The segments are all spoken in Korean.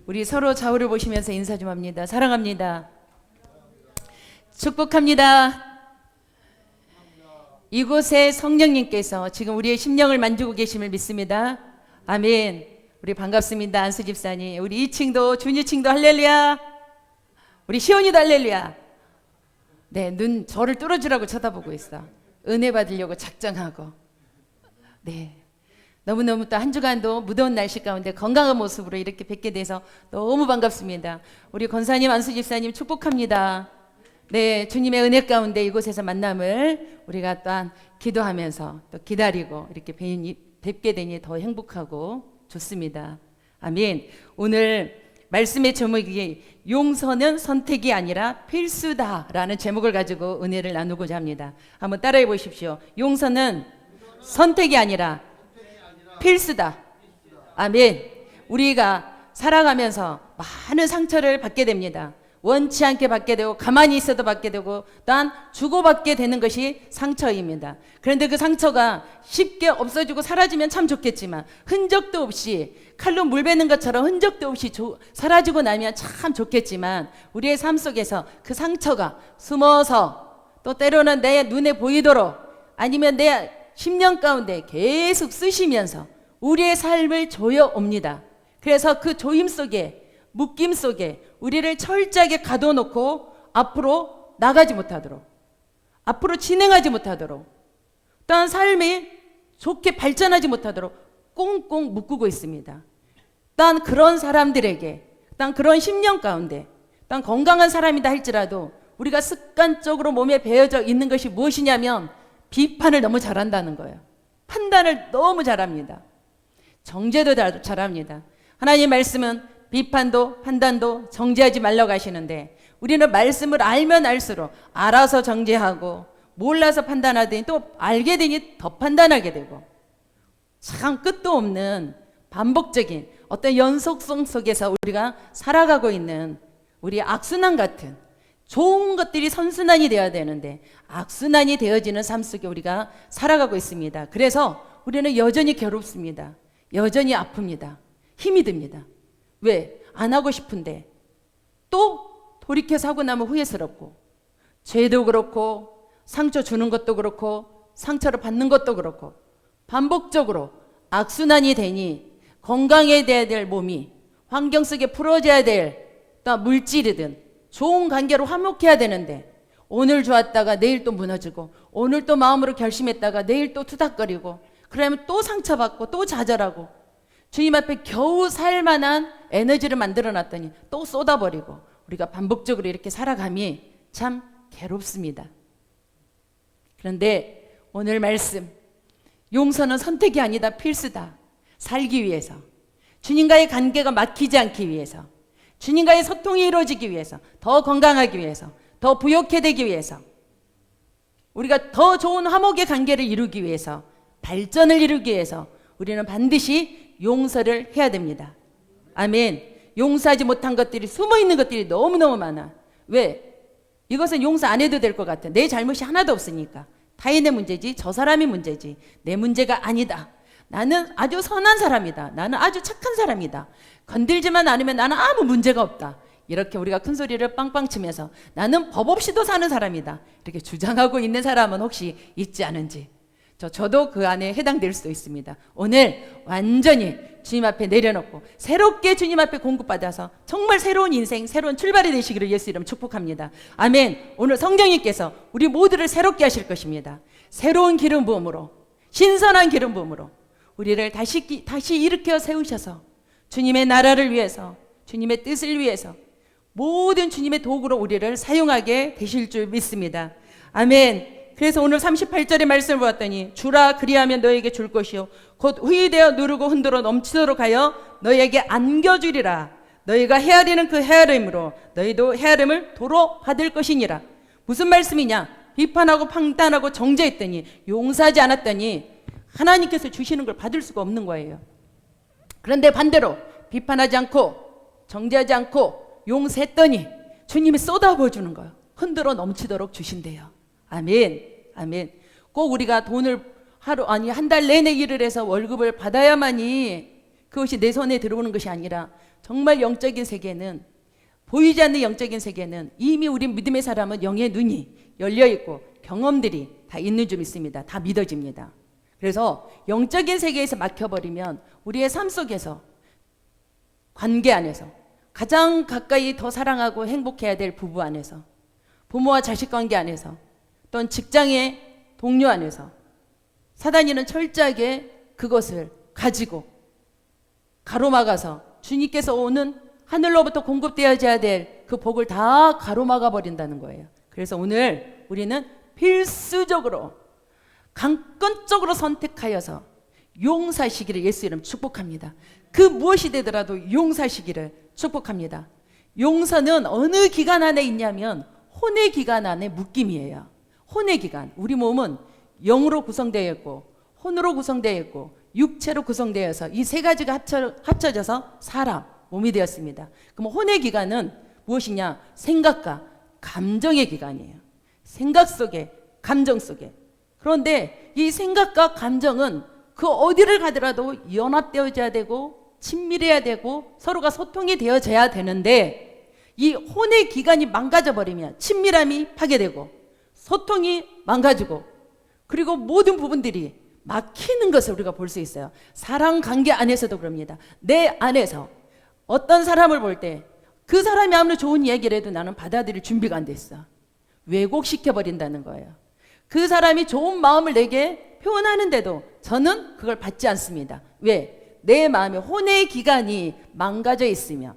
우리 서로 좌우를 보시면서 인사 좀 합니다. 사랑합니다. 축복합니다. 이곳에 성령님께서 지금 우리의 심령을 만지고 계심을 믿습니다. 아멘. 우리 반갑습니다. 안수 집사님. 우리 2층도 준이층도 할렐루야. 우리 시온이도 할렐루야. 네, 눈 저를 뚫어주라고 쳐다보고 있어. 은혜 받으려고 작정하고. 네. 너무너무 또 한 주간도 무더운 날씨 가운데 건강한 모습으로 이렇게 뵙게 돼서 너무 반갑습니다. 우리 권사님, 안수 집사님 축복합니다. 네, 주님의 은혜 가운데 이곳에서 만남을 우리가 또한 기도하면서 또 기다리고 이렇게 뵙게 되니 더 행복하고 좋습니다. 아멘. 오늘 말씀의 제목이 용서는 선택이 아니라 필수다라는 제목을 가지고 은혜를 나누고자 합니다. 한번 따라해 보십시오. 용서는 선택이 아니라 필수다. 아멘. 우리가 살아가면서 많은 상처를 받게 됩니다. 원치 않게 받게 되고 가만히 있어도 받게 되고 또한 주고받게 되는 것이 상처입니다. 그런데 그 상처가 쉽게 없어지고 사라지면 참 좋겠지만 흔적도 없이 칼로 물 베는 것처럼 흔적도 없이 사라지고 나면 참 좋겠지만 우리의 삶 속에서 그 상처가 숨어서 또 때로는 내 눈에 보이도록 아니면 내 심령 가운데 계속 쓰시면서 우리의 삶을 조여옵니다. 그래서 그 조임 속에 묶임 속에 우리를 철저하게 가둬놓고 앞으로 나가지 못하도록 앞으로 진행하지 못하도록 또한 삶이 좋게 발전하지 못하도록 꽁꽁 묶고 있습니다. 또한 그런 사람들에게 또한 그런 심령 가운데 또한 건강한 사람이다 할지라도 우리가 습관적으로 몸에 배어져 있는 것이 무엇이냐면 비판을 너무 잘한다는 거예요. 판단을 너무 잘합니다. 정죄도 잘합니다. 하나님 말씀은 비판도 판단도 정죄하지 말라고 하시는데 우리는 말씀을 알면 알수록 알아서 정죄하고 몰라서 판단하더니 또 알게 되니 더 판단하게 되고 참 끝도 없는 반복적인 어떤 연속성 속에서 우리가 살아가고 있는 우리 악순환 같은 좋은 것들이 선순환이 되어야 되는데 악순환이 되어지는 삶 속에 우리가 살아가고 있습니다. 그래서 우리는 여전히 괴롭습니다. 여전히 아픕니다. 힘이 듭니다. 왜? 안 하고 싶은데 또 돌이켜서 하고 나면 후회스럽고 죄도 그렇고 상처 주는 것도 그렇고 상처를 받는 것도 그렇고 반복적으로 악순환이 되니 건강해야 될 몸이 환경 속에 풀어져야 될 또 물질이든 좋은 관계로 화목해야 되는데 오늘 좋았다가 내일 또 무너지고 오늘 또 마음으로 결심했다가 내일 또 투닥거리고 그러면 또 상처받고 또 좌절하고 주님 앞에 겨우 살만한 에너지를 만들어 놨더니 또 쏟아버리고 우리가 반복적으로 이렇게 살아감이 참 괴롭습니다. 그런데 오늘 말씀 용서는 선택이 아니다 필수다. 살기 위해서 주님과의 관계가 막히지 않기 위해서 주님과의 소통이 이루어지기 위해서 더 건강하기 위해서 더 부욕해 되기 위해서 우리가 더 좋은 화목의 관계를 이루기 위해서 발전을 이루기 위해서 우리는 반드시 용서를 해야 됩니다. 아멘. 용서하지 못한 것들이 숨어있는 것들이 너무너무 많아. 왜? 이것은 용서 안 해도 될 것 같아. 내 잘못이 하나도 없으니까. 타인의 문제지 저 사람이 문제지 내 문제가 아니다. 나는 아주 선한 사람이다. 나는 아주 착한 사람이다. 건들지만 않으면 나는 아무 문제가 없다. 이렇게 우리가 큰 소리를 빵빵 치면서 나는 법 없이도 사는 사람이다. 이렇게 주장하고 있는 사람은 혹시 있지 않은지 저도 그 안에 해당될 수도 있습니다. 오늘 완전히 주님 앞에 내려놓고 새롭게 주님 앞에 공급받아서 정말 새로운 인생 새로운 출발이 되시기를 예수 이름 축복합니다. 아멘. 오늘 성령님께서 우리 모두를 새롭게 하실 것입니다. 새로운 기름 부음으로 신선한 기름 부음으로 우리를 다시 일으켜 세우셔서 주님의 나라를 위해서 주님의 뜻을 위해서 모든 주님의 도구로 우리를 사용하게 되실 줄 믿습니다. 아멘. 그래서 오늘 38절의 말씀을 보았더니 주라 그리하면 너에게 줄 것이요 곧 후이되어 누르고 흔들어 넘치도록 하여 너에게 안겨주리라. 너희가 헤아리는 그 헤아림으로 너희도 헤아림을 도로 받을 것이니라. 무슨 말씀이냐? 비판하고 판단하고 정죄했더니 용서하지 않았더니 하나님께서 주시는 걸 받을 수가 없는 거예요. 그런데 반대로 비판하지 않고 정죄하지 않고 용서했더니 주님이 쏟아부어 주는 거예요. 흔들어 넘치도록 주신대요. 아멘. 아멘. 꼭 우리가 돈을 한 달 내내 일을 해서 월급을 받아야만이 그것이 내 손에 들어오는 것이 아니라 정말 영적인 세계는, 보이지 않는 영적인 세계는 이미 우리 믿음의 사람은 영의 눈이 열려 있고 경험들이 다 있는 줄 믿습니다. 다 믿어집니다. 그래서 영적인 세계에서 막혀버리면 우리의 삶 속에서, 관계 안에서, 가장 가까이 더 사랑하고 행복해야 될 부부 안에서, 부모와 자식 관계 안에서, 또는 직장의 동료 안에서 사단이는 철저하게 그것을 가지고 가로막아서 주님께서 오는 하늘로부터 공급되어져야 될 그 복을 다 가로막아 버린다는 거예요. 그래서 오늘 우리는 필수적으로 강권적으로 선택하여서 용사시기를 예수 이름 축복합니다. 그 무엇이 되더라도 용사시기를 축복합니다. 용서는 어느 기간 안에 있냐면 혼의 기간 안에 묶임이에요. 혼의 기간. 우리 몸은 영으로 구성되어 있고 혼으로 구성되어 있고 육체로 구성되어서 이 세 가지가 합쳐져서 사람, 몸이 되었습니다. 그럼 혼의 기간은 무엇이냐? 생각과 감정의 기간이에요. 생각 속에, 감정 속에. 그런데 이 생각과 감정은 그 어디를 가더라도 연합되어져야 되고 친밀해야 되고 서로가 소통이 되어져야 되는데 이 혼의 기간이 망가져 버리면 친밀함이 파괴되고 소통이 망가지고 그리고 모든 부분들이 막히는 것을 우리가 볼 수 있어요. 사랑 관계 안에서도 그럽니다. 내 안에서 어떤 사람을 볼 때 그 사람이 아무리 좋은 이야기를 해도 나는 받아들일 준비가 안 됐어. 왜곡시켜버린다는 거예요. 그 사람이 좋은 마음을 내게 표현하는데도 저는 그걸 받지 않습니다. 왜? 내 마음의 혼의 기간이 망가져 있으면,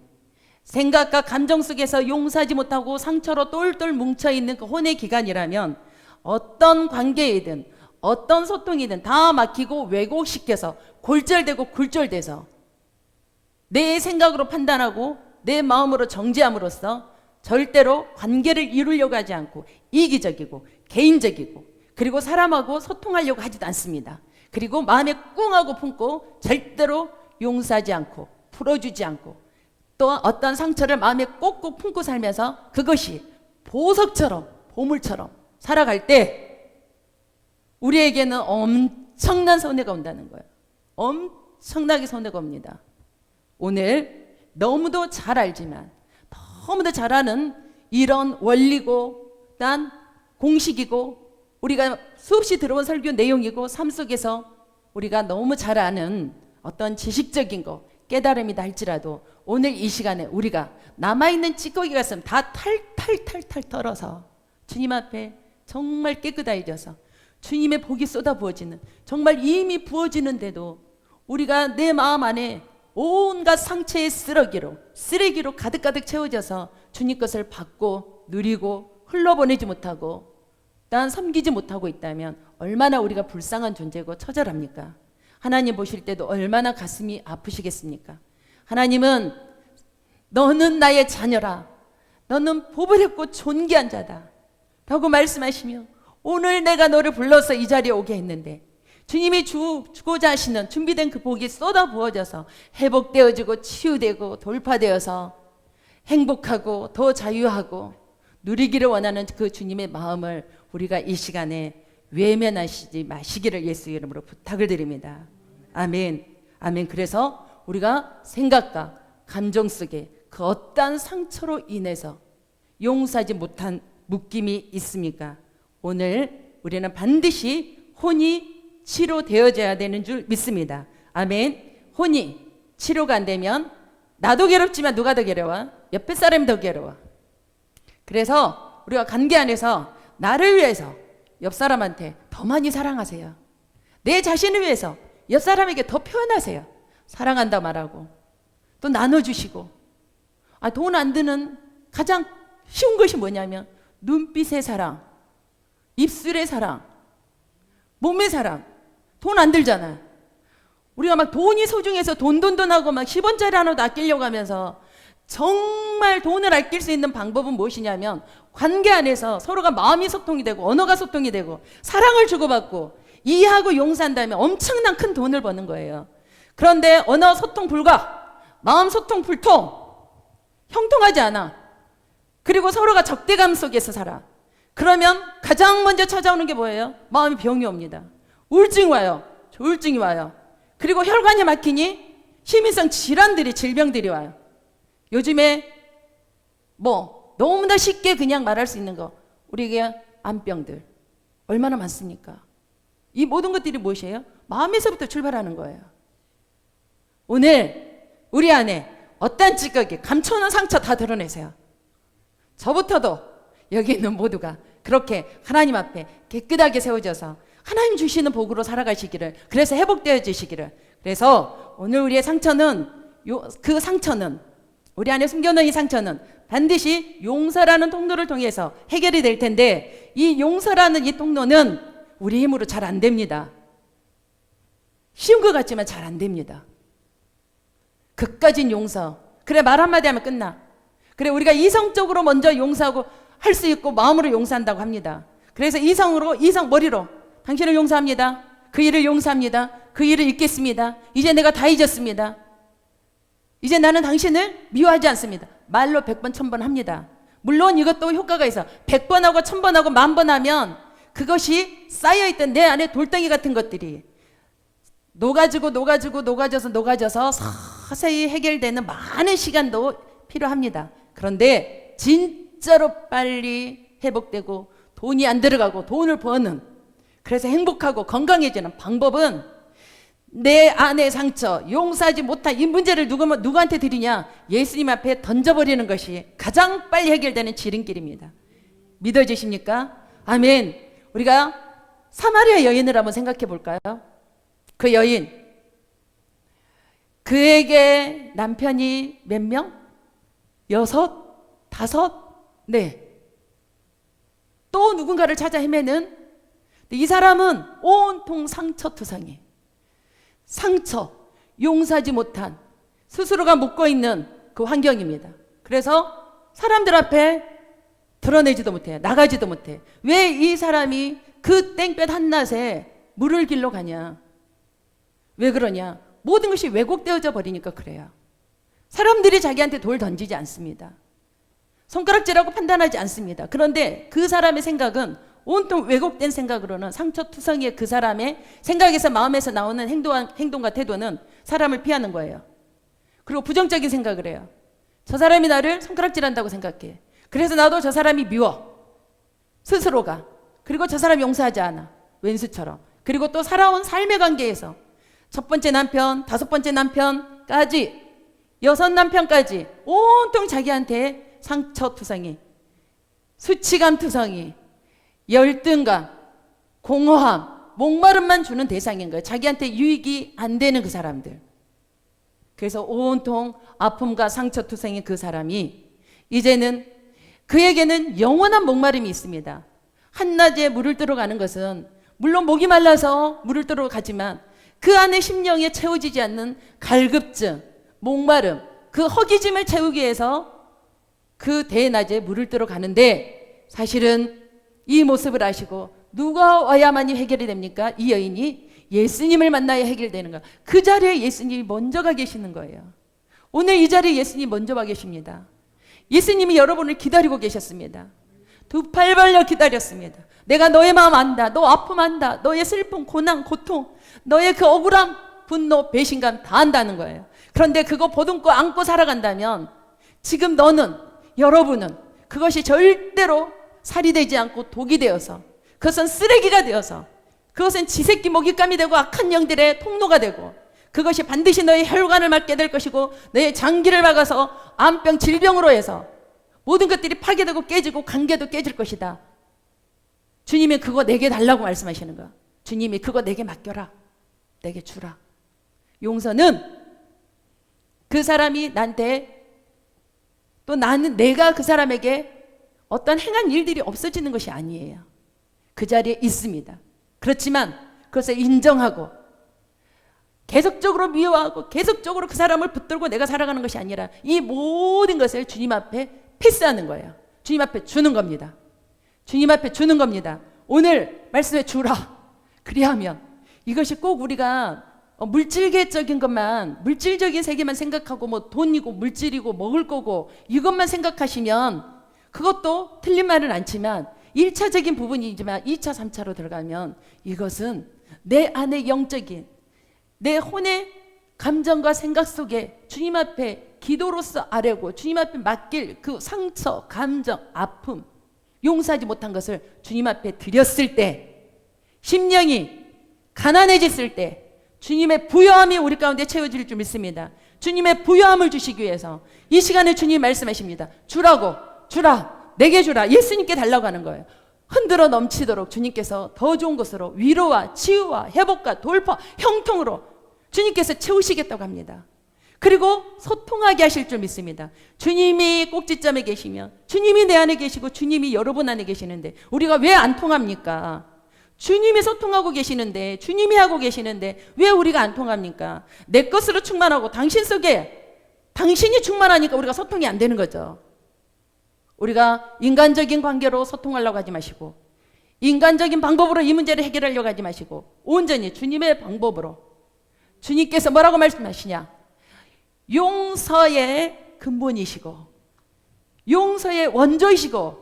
생각과 감정 속에서 용서하지 못하고 상처로 똘똘 뭉쳐있는 그 혼의 기간이라면 어떤 관계이든 어떤 소통이든 다 막히고 왜곡시켜서 골절되고 굴절돼서 내 생각으로 판단하고 내 마음으로 정죄함으로써 절대로 관계를 이루려고 하지 않고 이기적이고 개인적이고 그리고 사람하고 소통하려고 하지도 않습니다. 그리고 마음에 꿍하고 품고 절대로 용서하지 않고 풀어주지 않고 또 어떤 상처를 마음에 꼭꼭 품고 살면서 그것이 보석처럼 보물처럼 살아갈 때 우리에게는 엄청난 손해가 온다는 거예요. 엄청나게 손해가 옵니다. 오늘 너무도 잘 알지만 너무도 잘 아는 이런 원리고 난 공식이고 우리가 수없이 들어온 설교 내용이고 삶 속에서 우리가 너무 잘 아는 어떤 지식적인 거 깨달음이다 할지라도 오늘 이 시간에 우리가 남아있는 찌꺼기 가슴 다 탈탈탈탈 털어서 주님 앞에 정말 깨끗해져서 주님의 복이 쏟아 부어지는 정말 이미 부어지는데도 우리가 내 마음 안에 온갖 상처의 쓰레기로 가득가득 채워져서 주님 것을 받고 누리고 흘러보내지 못하고 난 섬기지 못하고 있다면 얼마나 우리가 불쌍한 존재고 처절합니까? 하나님 보실 때도 얼마나 가슴이 아프시겠습니까? 하나님은 너는 나의 자녀라. 너는 보배롭고 존귀한 자다. 라고 말씀하시며 오늘 내가 너를 불러서 이 자리에 오게 했는데 주님이 주고자 하시는 준비된 그 복이 쏟아 부어져서 회복되어지고 치유되고 돌파되어서 행복하고 더 자유하고 누리기를 원하는 그 주님의 마음을 우리가 이 시간에 외면하시지 마시기를 예수 이름으로 부탁을 드립니다. 아멘. 아멘. 그래서 우리가 생각과 감정 속에 그 어떠한 상처로 인해서 용서하지 못한 묶임이 있습니까? 오늘 우리는 반드시 혼이 치료되어져야 되는 줄 믿습니다. 아멘. 혼이 치료가 안 되면 나도 괴롭지만 누가 더 괴로워? 옆에 사람이 더 괴로워. 그래서 우리가 관계 안에서 나를 위해서 옆 사람한테 더 많이 사랑하세요. 내 자신을 위해서 옆 사람에게 더 표현하세요. 사랑한다 말하고 또 나눠주시고. 돈 안 드는 가장 쉬운 것이 뭐냐면 눈빛의 사랑, 입술의 사랑, 몸의 사랑. 돈 안 들잖아. 우리가 막 돈이 소중해서 돈 하고 막 10원짜리 하나도 아끼려고 하면서 정말 돈을 아낄 수 있는 방법은 무엇이냐면 관계 안에서 서로가 마음이 소통이 되고 언어가 소통이 되고 사랑을 주고받고 이해하고 용서한다면 엄청난 큰 돈을 버는 거예요. 그런데 언어 소통 불가, 마음 소통 불통, 형통하지 않아. 그리고 서로가 적대감 속에서 살아. 그러면 가장 먼저 찾아오는 게 뭐예요? 마음이 병이 옵니다. 우울증이 와요. 조울증이 와요. 그리고 혈관이 막히니 심인성 질환들이, 질병들이 와요. 요즘에 뭐 너무나 쉽게 그냥 말할 수 있는 거, 우리에게 암병들 얼마나 많습니까? 이 모든 것들이 무엇이에요? 마음에서부터 출발하는 거예요. 오늘 우리 안에 어떤 찌꺼기, 감춰놓은 상처 다 드러내세요. 저부터도 여기 있는 모두가 그렇게 하나님 앞에 깨끗하게 세워져서 하나님 주시는 복으로 살아가시기를, 그래서 회복되어지시기를. 그래서 오늘 우리의 상처는, 그 상처는, 우리 안에 숨겨놓은 이 상처는 반드시 용서라는 통로를 통해서 해결이 될 텐데, 이 용서라는 이 통로는 우리 힘으로 잘 안 됩니다. 쉬운 것 같지만 잘 안 됩니다. 그까진 용서. 그래, 말 한마디 하면 끝나. 그래, 우리가 이성적으로 먼저 용서하고 할 수 있고 마음으로 용서한다고 합니다. 그래서 머리로 당신을 용서합니다. 그 일을 용서합니다. 그 일을 잊겠습니다. 이제 내가 다 잊었습니다. 이제 나는 당신을 미워하지 않습니다. 말로 100번, 1000번 합니다. 물론 이것도 효과가 있어. 100번 하고 1000번 하고 10,000번 하면 그것이 쌓여있던 내 안에 돌덩이 같은 것들이 녹아져서 서서히 해결되는 많은 시간도 필요합니다. 그런데 진짜로 빨리 회복되고 돈이 안 들어가고 돈을 버는, 그래서 행복하고 건강해지는 방법은 내 안의 상처, 용서하지 못한 이 문제를 누구한테 드리냐? 예수님 앞에 던져버리는 것이 가장 빨리 해결되는 지름길입니다. 믿어지십니까? 아멘. 우리가 사마리아 여인을 한번 생각해 볼까요? 그 여인, 그에게 남편이 몇 명? 6, 5? 네. 또 누군가를 찾아 헤매는, 이 사람은 온통 상처투성이, 상처, 용서하지 못한, 스스로가 묶어있는 그 환경입니다. 그래서 사람들 앞에 드러내지도 못해, 나가지도 못해. 왜 이 사람이 그 땡볕 한낮에 물을 길러 가냐? 왜 그러냐? 모든 것이 왜곡되어져 버리니까 그래요. 사람들이 자기한테 돌 던지지 않습니다. 손가락질하고 판단하지 않습니다. 그런데 그 사람의 생각은 온통 왜곡된 생각으로는, 상처투성이의 그 사람의 생각에서, 마음에서 나오는 행동과 태도는 사람을 피하는 거예요. 그리고 부정적인 생각을 해요. 저 사람이 나를 손가락질한다고 생각해. 그래서 나도 저 사람이 미워. 스스로가. 그리고 저 사람 용서하지 않아. 왼수처럼. 그리고 또 살아온 삶의 관계에서 첫 번째 남편, 5번째 남편까지, 6 남편까지 온통 자기한테 상처투성이, 수치감투성이, 열등감, 공허함, 목마름만 주는 대상인 거예요. 자기한테 유익이 안 되는 그 사람들. 그래서 온통 아픔과 상처투성인 그 사람이 이제는, 그에게는 영원한 목마름이 있습니다. 한낮에 물을 뜨러 가는 것은 물론 목이 말라서 물을 뜨러 가지만 그 안에 심령에 채워지지 않는 갈급증, 목마름, 그 허기짐을 채우기 위해서 그 대낮에 물을 뜨러 가는데, 사실은 이 모습을 아시고 누가 와야만이 해결이 됩니까? 이 여인이 예수님을 만나야 해결되는 거야. 그 자리에 예수님이 먼저 가 계시는 거예요. 오늘 이 자리에 예수님이 먼저 와 계십니다. 예수님이 여러분을 기다리고 계셨습니다. 2 팔 벌려 기다렸습니다. 내가 너의 마음 안다. 너 아픔 안다. 너의 슬픔, 고난, 고통, 너의 그 억울함, 분노, 배신감 다 안다는 거예요. 그런데 그거 보듬고 안고 살아간다면 지금 너는, 여러분은 그것이 절대로 살이 되지 않고 독이 되어서, 그것은 쓰레기가 되어서, 그것은 지새끼 먹잇감이 되고 악한 영들의 통로가 되고, 그것이 반드시 너의 혈관을 막게 될 것이고 너의 장기를 막아서 암병, 질병으로 해서 모든 것들이 파괴되고 깨지고 관계도 깨질 것이다. 주님이 그거 내게 달라고 말씀하시는 거야. 주님이 그거 내게 맡겨라. 내게 주라. 용서는 그 사람이 나한테, 또 나는 내가 그 사람에게 어떤 행한 일들이 없어지는 것이 아니에요. 그 자리에 있습니다. 그렇지만 그것을 인정하고 계속적으로 미워하고 계속적으로 그 사람을 붙들고 내가 살아가는 것이 아니라 이 모든 것을 주님 앞에 패스하는 거예요. 주님 앞에 주는 겁니다. 주님 앞에 주는 겁니다. 오늘 말씀에 주라. 그리하면 이것이 꼭 우리가 물질계적인 것만, 물질적인 세계만 생각하고 뭐 돈이고 물질이고 먹을 거고 이것만 생각하시면 그것도 틀린 말은 않지만 1차적인 부분이지만 2차, 3차로 들어가면 이것은 내 안의 영적인, 내 혼의 감정과 생각 속에 주님 앞에 기도로서 아뢰고 주님 앞에 맡길 그 상처, 감정, 아픔, 용서하지 못한 것을 주님 앞에 드렸을 때, 심령이 가난해졌을 때 주님의 부요함이 우리 가운데 채워질 줄 믿습니다. 주님의 부요함을 주시기 위해서 이 시간에 주님 말씀하십니다. 주라고, 주라, 내게 주라. 예수님께 달라고 하는 거예요. 흔들어 넘치도록 주님께서 더 좋은 것으로 위로와 치유와 회복과 돌파, 형통으로 주님께서 채우시겠다고 합니다. 그리고 소통하게 하실 줄 믿습니다. 주님이 꼭지점에 계시면, 주님이 내 안에 계시고 주님이 여러분 안에 계시는데 우리가 왜 안 통합니까? 주님이 소통하고 계시는데, 주님이 하고 계시는데 왜 우리가 안 통합니까? 내 것으로 충만하고 당신 속에 당신이 충만하니까 우리가 소통이 안 되는 거죠. 우리가 인간적인 관계로 소통하려고 하지 마시고, 인간적인 방법으로 이 문제를 해결하려고 하지 마시고, 온전히 주님의 방법으로. 주님께서 뭐라고 말씀하시냐? 용서의 근본이시고, 용서의 원조이시고,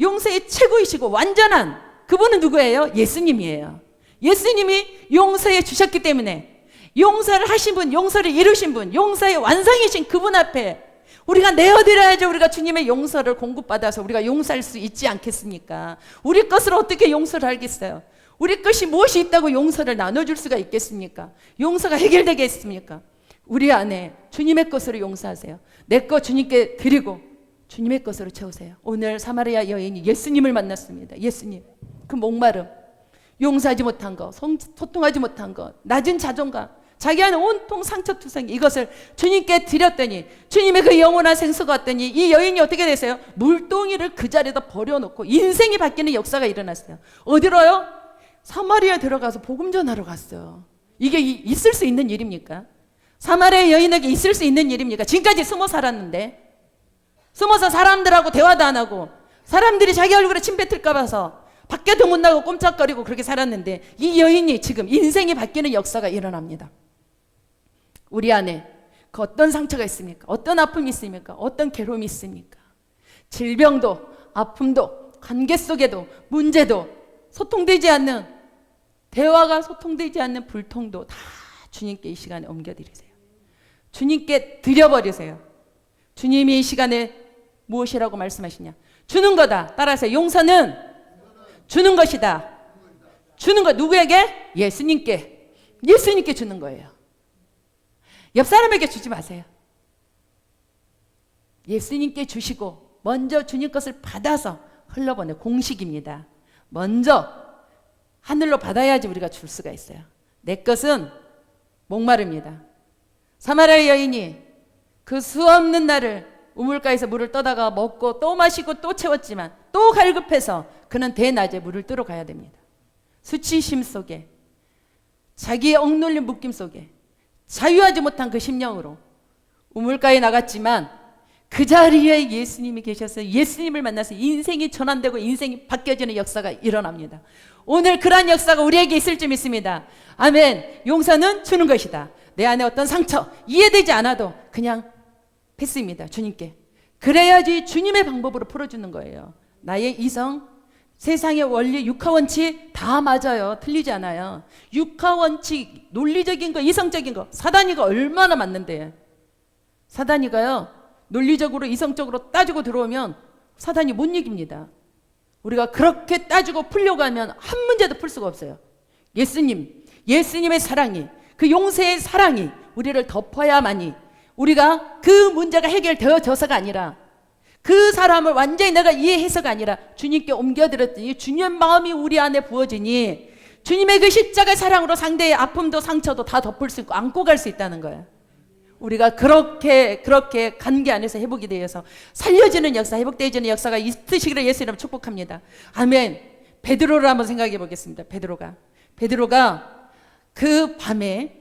용서의 최고이시고 완전한 그분은 누구예요? 예수님이에요. 예수님이 용서해 주셨기 때문에, 용서를 하신 분, 용서를 이루신 분, 용서의 완성이신 그분 앞에 우리가 내어드려야죠. 우리가 주님의 용서를 공급받아서 우리가 용서할 수 있지 않겠습니까? 우리 것을 어떻게 용서를 하겠어요? 우리 것이 무엇이 있다고 용서를 나눠줄 수가 있겠습니까? 용서가 해결되겠습니까? 우리 안에 주님의 것으로 용서하세요. 내 것 주님께 드리고 주님의 것으로 채우세요. 오늘 사마리아 여인이 예수님을 만났습니다. 예수님, 그 목마름, 용서하지 못한 것, 소통하지 못한 것, 낮은 자존감, 자기 안에 온통 상처투성이, 이것을 주님께 드렸더니 주님의 그 영원한 생수가 왔더니 이 여인이 어떻게 됐어요? 물동이를 그 자리에다 버려놓고 인생이 바뀌는 역사가 일어났어요. 어디로요? 사마리아에 들어가서 복음 전하러 갔어요. 이게 있을 수 있는 일입니까? 사마리아 여인에게 있을 수 있는 일입니까? 지금까지 숨어 살았는데, 숨어서 사람들하고 대화도 안 하고 사람들이 자기 얼굴에 침 뱉을까 봐서 밖에도 못 나가고 꼼짝거리고 그렇게 살았는데, 이 여인이 지금 인생이 바뀌는 역사가 일어납니다. 우리 안에 그 어떤 상처가 있습니까? 어떤 아픔이 있습니까? 어떤 괴로움이 있습니까? 질병도, 아픔도, 관계 속에도, 문제도, 소통되지 않는, 대화가 소통되지 않는 불통도 다 주님께 이 시간에 옮겨드리세요. 주님께 드려버리세요. 주님이 이 시간에 무엇이라고 말씀하시냐? 주는 거다. 따라서 용서는 주는 것이다. 주는 것, 누구에게? 예수님께. 예수님께 주는 거예요. 옆 사람에게 주지 마세요. 예수님께 주시고 먼저 주님 것을 받아서 흘러보내. 공식입니다. 먼저 하늘로 받아야지 우리가 줄 수가 있어요. 내 것은 목마릅니다. 사마리아 여인이 그 수없는 날을 우물가에서 물을 떠다가 먹고 또 마시고 또 채웠지만 또 갈급해서 그는 대낮에 물을 뜨러 가야 됩니다. 수치심 속에, 자기의 억눌린 묶임 속에 자유하지 못한 그 심령으로 우물가에 나갔지만 그 자리에 예수님이 계셔서 예수님을 만나서 인생이 전환되고 인생이 바뀌어지는 역사가 일어납니다. 오늘 그러한 역사가 우리에게 있을 줄 믿습니다. 아멘. 용서는 주는 것이다. 내 안에 어떤 상처 이해되지 않아도 그냥 패스입니다. 주님께. 그래야지 주님의 방법으로 풀어주는 거예요. 나의 이성, 세상의 원리, 육하원칙 다 맞아요. 틀리지 않아요. 육하원칙, 논리적인 거, 이성적인 거, 사단이가 얼마나 맞는데. 사단이가요, 논리적으로 이성적으로 따지고 들어오면 사단이 못 이깁니다. 우리가 그렇게 따지고 풀려고 하면 한 문제도 풀 수가 없어요. 예수님의 사랑이, 그 용서의 사랑이 우리를 덮어야만이 우리가 그 문제가 해결되어져서가 아니라, 그 사람을 완전히 내가 이해해서가 아니라 주님께 옮겨드렸더니 주님의 마음이 우리 안에 부어지니 주님의 그 십자가의 사랑으로 상대의 아픔도 상처도 다 덮을 수 있고 안고 갈 수 있다는 거예요. 우리가 그렇게 관계 안에서 회복이 되어서 살려지는 역사, 회복되어지는 역사가 있으시기를 예수 이름으로 축복합니다. 아멘. 베드로를 한번 생각해 보겠습니다. 베드로가 그 밤에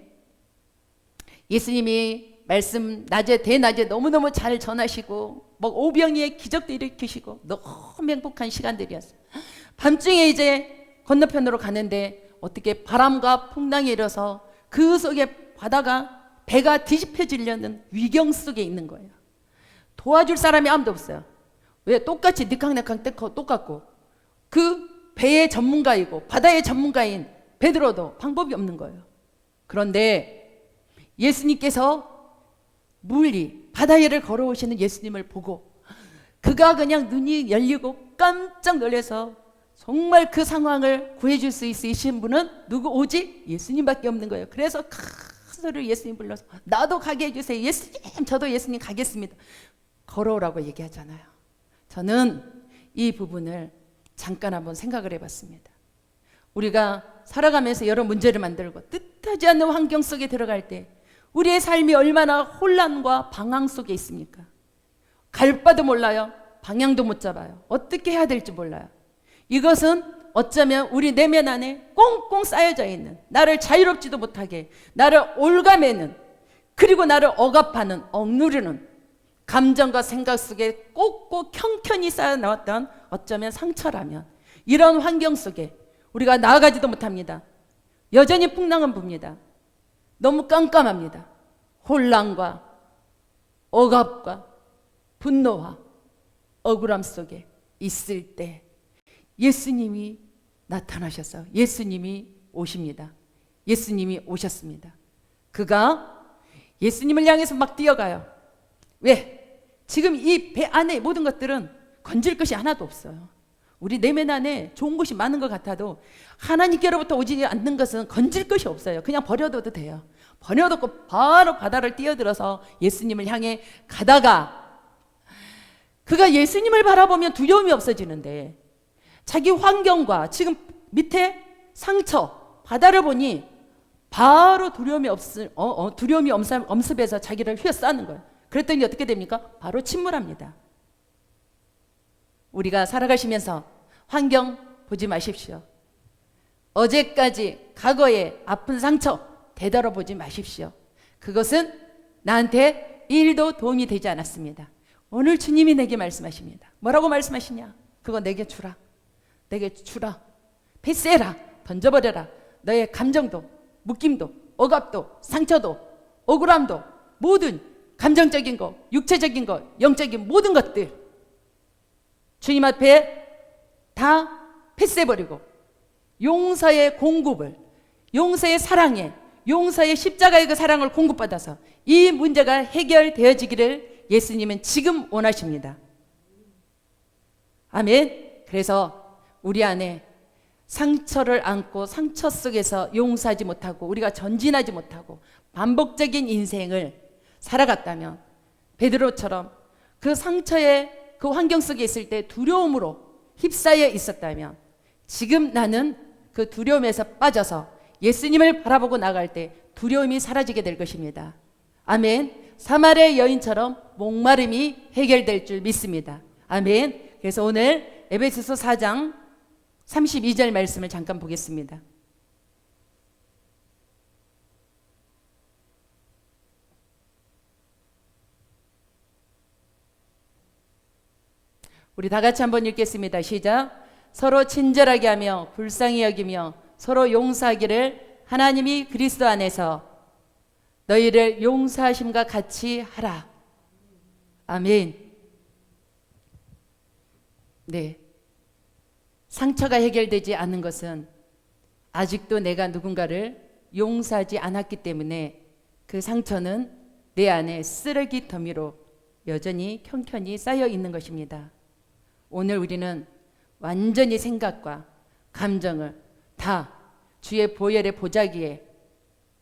예수님이 말씀 대낮에 너무너무 잘 전하시고 오병이의 기적도 일으키시고 너무 행복한 시간들이었어요. 밤중에 이제 건너편으로 가는데 어떻게 바람과 풍랑이 일어서 그 속에 바다가 배가 뒤집혀지려는 위경 속에 있는 거예요. 도와줄 사람이 아무도 없어요. 왜? 똑같이 니캉니캉 똑같고 그 배의 전문가이고 바다의 전문가인 베드로도 방법이 없는 거예요. 그런데 예수님께서 물리 바다 위를 걸어오시는 예수님을 보고 그가 그냥 눈이 열리고 깜짝 놀라서 정말 그 상황을 구해줄 수 있으신 분은 누구? 오직 예수님밖에 없는 거예요. 그래서 큰 소리로 예수님 불러서 나도 가게 해주세요. 예수님, 저도 예수님 가겠습니다. 걸어오라고 얘기하잖아요. 저는 이 부분을 잠깐 한번 생각을 해봤습니다. 우리가 살아가면서 여러 문제를 만들고 뜻하지 않는 환경 속에 들어갈 때 우리의 삶이 얼마나 혼란과 방황 속에 있습니까? 갈 바도 몰라요. 방향도 못 잡아요. 어떻게 해야 될지 몰라요. 이것은 어쩌면 우리 내면 안에 꽁꽁 쌓여져 있는, 나를 자유롭지도 못하게, 나를 올가매는, 그리고 나를 억압하는, 억누르는 감정과 생각 속에 꼭꼭 형편이 쌓여 나왔던 어쩌면 상처라면, 이런 환경 속에 우리가 나아가지도 못합니다. 여전히 풍랑은 붑니다. 너무 깜깜합니다. 혼란과 억압과 분노와 억울함 속에 있을 때 예수님이 나타나셔서 예수님이 오십니다. 예수님이 오셨습니다. 그가 예수님을 향해서 막 뛰어가요. 왜? 지금 이 배 안에 모든 것들은 건질 것이 하나도 없어요. 우리 내면 안에 좋은 것이 많은 것 같아도 하나님께로부터 오지 않는 것은 건질 것이 없어요. 그냥 버려둬도 돼요. 버려놓고 바로 바다를 뛰어들어서 예수님을 향해 가다가 그가 예수님을 바라보면 두려움이 없어지는데 자기 환경과 지금 밑에 상처, 바다를 보니 바로 두려움이 엄습해서 자기를 휘어싸는 거예요. 그랬더니 어떻게 됩니까? 바로 침몰합니다. 우리가 살아가시면서 환경 보지 마십시오. 어제까지 과거의 아픈 상처 되돌아보지 마십시오. 그것은 나한테 1도 도움이 되지 않았습니다. 오늘 주님이 내게 말씀하십니다. 뭐라고 말씀하시냐? 그거 내게 주라. 내게 주라. 패스해라. 던져버려라. 너의 감정도, 묶임도, 억압도, 상처도, 억울함도, 모든 감정적인 거, 육체적인 거, 영적인 모든 것들 주님 앞에 다 패스해버리고 용서의 공급을, 용서의 사랑에, 용서의 십자가의 그 사랑을 공급받아서 이 문제가 해결되어지기를 예수님은 지금 원하십니다. 아멘. 그래서 우리 안에 상처를 안고 상처 속에서 용서하지 못하고 우리가 전진하지 못하고 반복적인 인생을 살아갔다면 베드로처럼 그 상처의 그 환경 속에 있을 때 두려움으로 휩싸여 있었다면 지금 나는 그 두려움에서 빠져서 예수님을 바라보고 나갈 때 두려움이 사라지게 될 것입니다. 아멘. 사마리아 여인처럼 목마름이 해결될 줄 믿습니다. 아멘. 그래서 오늘 에베소서 4장 32절 말씀을 잠깐 보겠습니다. 우리 다 같이 한번 읽겠습니다. 시작. 서로 친절하게 하며 불쌍히 여기며 서로 용서하기를 하나님이 그리스도 안에서 너희를 용서하심과 같이 하라. 아멘. 네. 상처가 해결되지 않는 것은 아직도 내가 누군가를 용서하지 않았기 때문에 그 상처는 내 안에 쓰레기 더미로 여전히 켜켜이 쌓여 있는 것입니다. 오늘 우리는 완전히 생각과 감정을 다 주의 보혈의 보자기에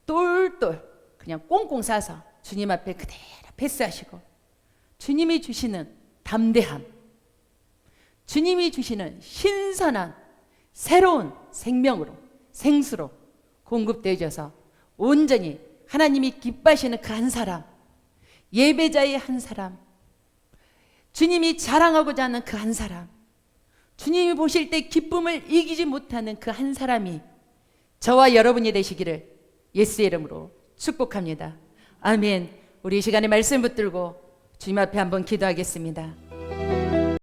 똘똘 그냥 꽁꽁 싸서 주님 앞에 그대로 패스하시고 주님이 주시는 담대함, 주님이 주시는 신선한 새로운 생명으로 생수로 공급되어져서 온전히 하나님이 기뻐하시는 그 한 사람, 예배자의 한 사람, 주님이 자랑하고자 하는 그 한 사람, 주님이 보실 때 기쁨을 이기지 못하는 그 한 사람이 저와 여러분이 되시기를 예수의 이름으로 축복합니다. 아멘. 우리 이 시간에 말씀 붙들고 주님 앞에 한번 기도하겠습니다.